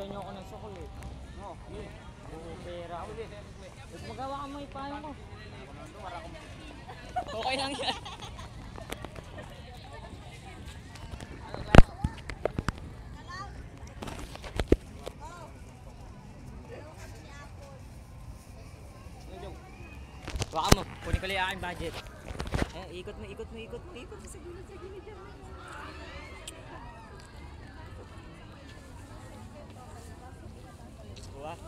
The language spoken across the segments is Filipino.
Bigyan niyo ako ng sukol eh. No, yun. Oo, pera. Huwag magawa ka mo ipahin mo. Okay lang yan. Baka mo, kunin ko lang yung aking budget. Eh, ikot mo sa gilid dyan. Buwa.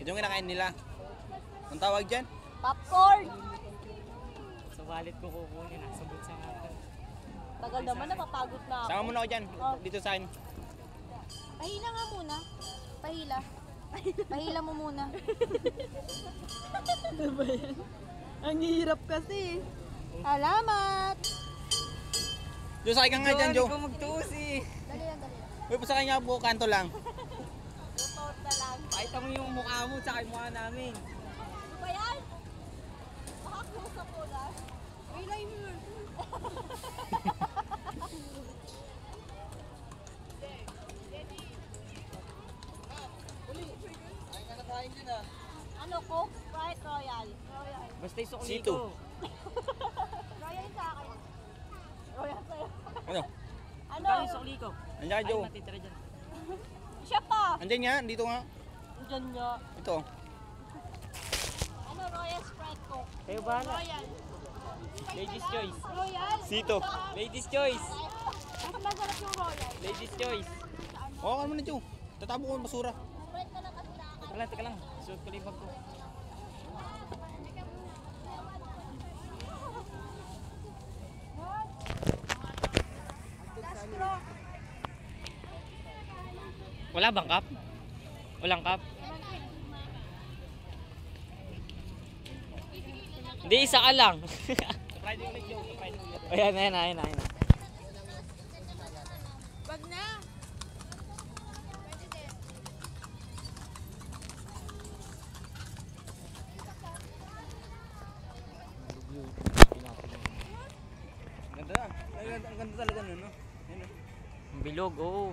Ito yung kinakain nila. Ang tawag dyan? Popcorn! Sa wallet ko kukunin, nasa bulsa nga ako. Tagal naman, napapagod na ako. Sama muna ako dyan. Dito sa akin. Pahila nga muna. Pahila. Pahila mo muna. Ano ba yan? Ang hirap kasi. Salamat! Joe, sakay ka nga dyan, Joe. Hindi ko magtuos eh. Dali yan, dali yan. Uy, pasakay nga po, kanto lang. Tutot na lang. Pakita mo yung mukha mo, tsaka yung mukha namin. Ano ba yan? Baka close up mo na. Relay mo. Ano, Coke, Sprite, Royal? Royal. Basta yung sukli Sito. ko. Royal sa akin. Royal sa'yo. Ano? Ano? Kaya yung sukli ko. Andiyan ka, Ay, Joe. matitira dyan. Siya pa. Andiyan nga, dito nga. Diyan nga. Ito. Ano, Royal, Sprite, Coke? Kayo bahala. Royal. Ladies choice. Royal? Sito. Ladies choice. Mas masarap yung Royal. Ladies choice. Oo, ano mo na, Joe. Tatabo ko ng basura. Sprite ka na kasi na. Teka lang. Suot ko lang yung bag ko. Wala bang cup? Walang cup? Hindi, isa ka lang. Ayan. Wag na. Ang ganda na. Ang ganda talaga nun, no? Ayun, no? Ang bilog, oo.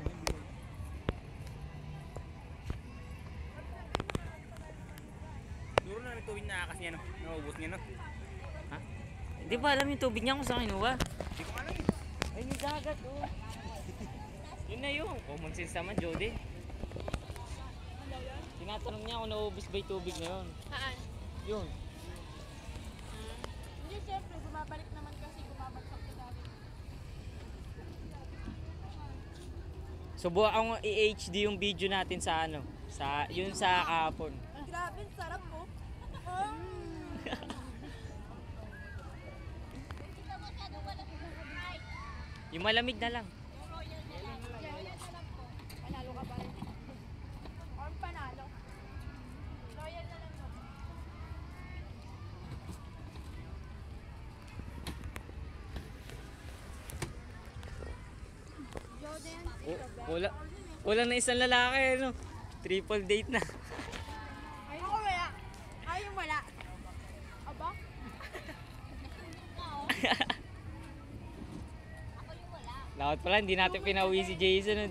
Siguro na may tubig na akas niya, no? Naubos niya, no? Ha? Hindi ba alam yung tubig niya kung saan kinuha? Hindi ko alam eh. Ay, may dagat, oh. Yun na yun. Common sense naman, Jody. Tinatanong niya kung naubos ba yung tubig na yun. Saan? Yun. Hindi, syempre, bumabalik naman kasi bumabagsak sa dami. Subukan akong i-HD yung video natin sa ano, yun sa kahapon. Grabe, sarap po. Yung malamig na lang. Panalo ka ba rin? Or panalo? Royal na lang mo. Jordan. Kulang na isang lalaki, ano? Triple date na. Ay, ako wala. Ay, yung wala. Aba? Dapat pala, hindi natin pinauwi si Jason.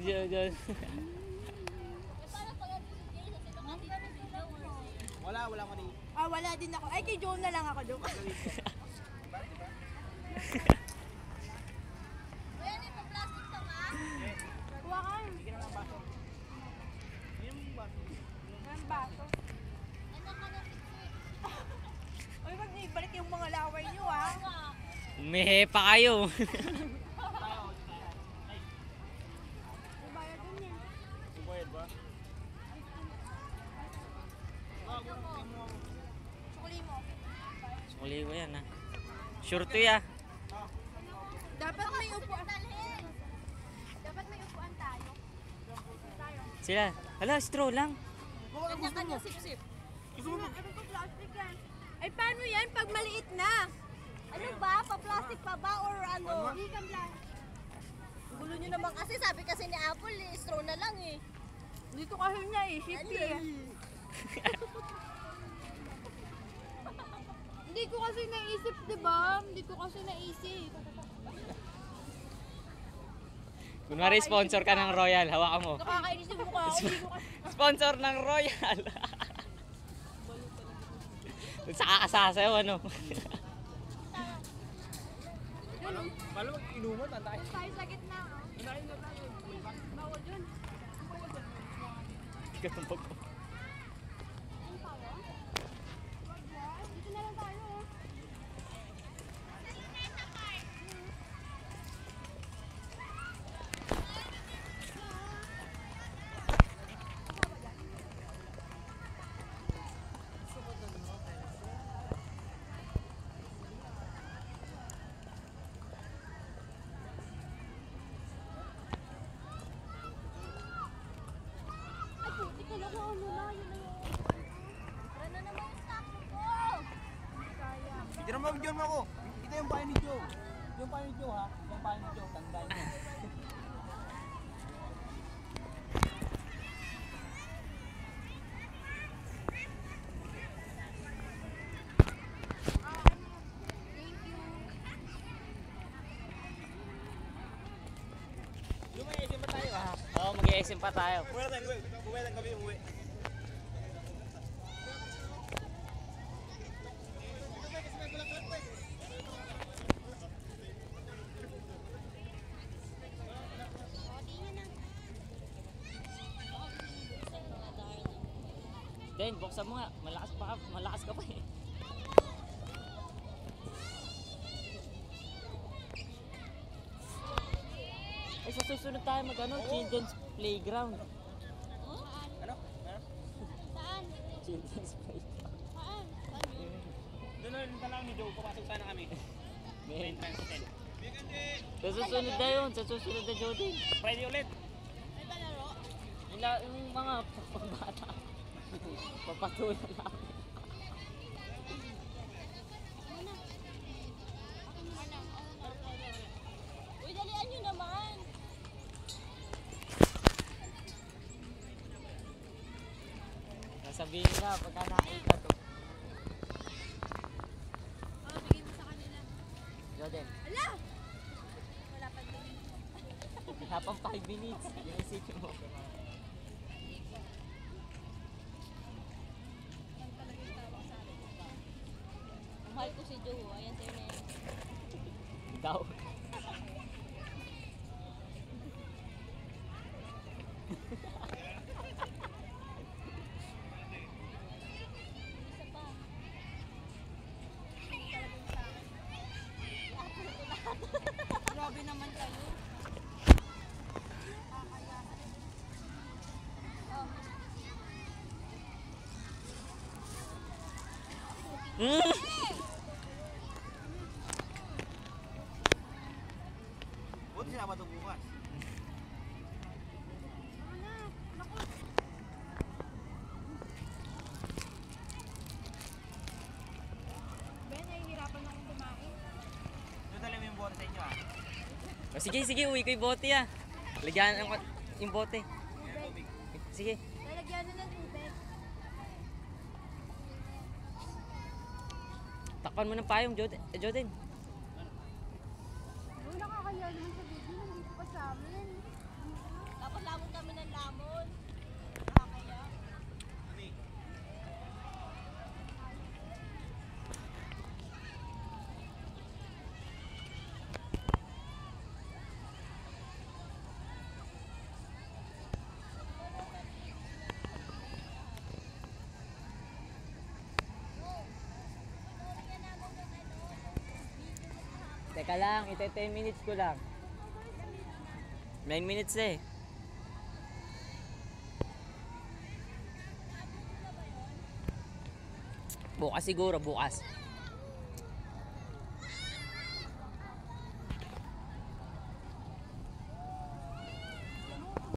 Wala ko rin. Ah, wala din ako. Ay, kay Joe na lang ako doon. Kuha ka. Ang baso. Uy, wag niyo ibalik yung mga laway niyo, ha? Mehe pa kayo. Ibayad din yan. Bayad ba? Sukuli mo. Sukuli ko yan, ha. Sure to ya. Dapat may upuan. Dapat may upuan tayo. Sila. Hala, straw lang. Kanya-kanya sip-sip. Ano to, plastic yan? Ay, paano yan pag maliit na? Ano ba? Pa-plastic pa ba or ano? Hindi ka plastic. Gulo nyo naman kasi, sabi kasi ni Apple, straw na lang eh. Dito kasi niya eh, shippy eh. Hindi ko kasi naisip, di ba? Hindi ko kasi naisip. Kunwari sponsor ka ng Royal, hawakan mo. Nakakainis yung mukha ko. Sponsor ng Royal. Sa kakasasayaw, ano? Paano mag-inuman? Tantay. Tayo sa gitna. Bawal yun. Katumpag ko. Dito na lang tayo. Ay, puti ka lang. Ano na, yun na yun. Tara na naman yung sakto ko. Kaya. Hindi naman mag-join mo ako. Ito yung bahay ni Joe. Yung bahay ni Joe ha. Yung bahay ni Joe. Tandaan mo. Thank you. Lumayasin ba tayo ha? Oo, mag-i-SM pa tayo. Umuwi tayo. Umuwi tayo kami. Umuwi. Den, buksan mo nga. Malakas ka pa eh. Ay, sa susunod tayo children's playground. Ano? Saan? Children's playground. Saan? Doon na rin talaga ni Joe. Papasok sana kami. Men. 10 times 10. Sa susunod na yun. Sa susunod na Jodin. Friday ulit. May palaro? Yung mga pambata. Papatulan namin. Uy, dalian nyo naman. Sasabihin nila pagka nakita to. Bigay mo sa kanila. Jodin, Ala! Wala pa din. wala pang 5 minutes. Yung isipin mo. Mahal ko si Joe. Ayan tayo na yan. Daw. Isa pa. Talagang sa akin. I-upload ko lahat. Grabe naman kayo. Kakayahan. Oh. Buti sinama ito bukas. Ano? Naku. Ben, nahihirapan akong kumain. Doon dali mo yung bote sa inyo ha. O, sige, uwi ko yung bote ah. Lagyan yung bote. Tubig. Sige. Lalagyan na ng tubig. Takpan mo ng payong, Jodin. Uy, nakakaya naman sa video. Nandito pa sa amin. Tapos lamon kami ng lamon. Nakakaya. Teka lang, ito 10 minutes ko lang. 9 minutes eh. Bukas siguro, bukas.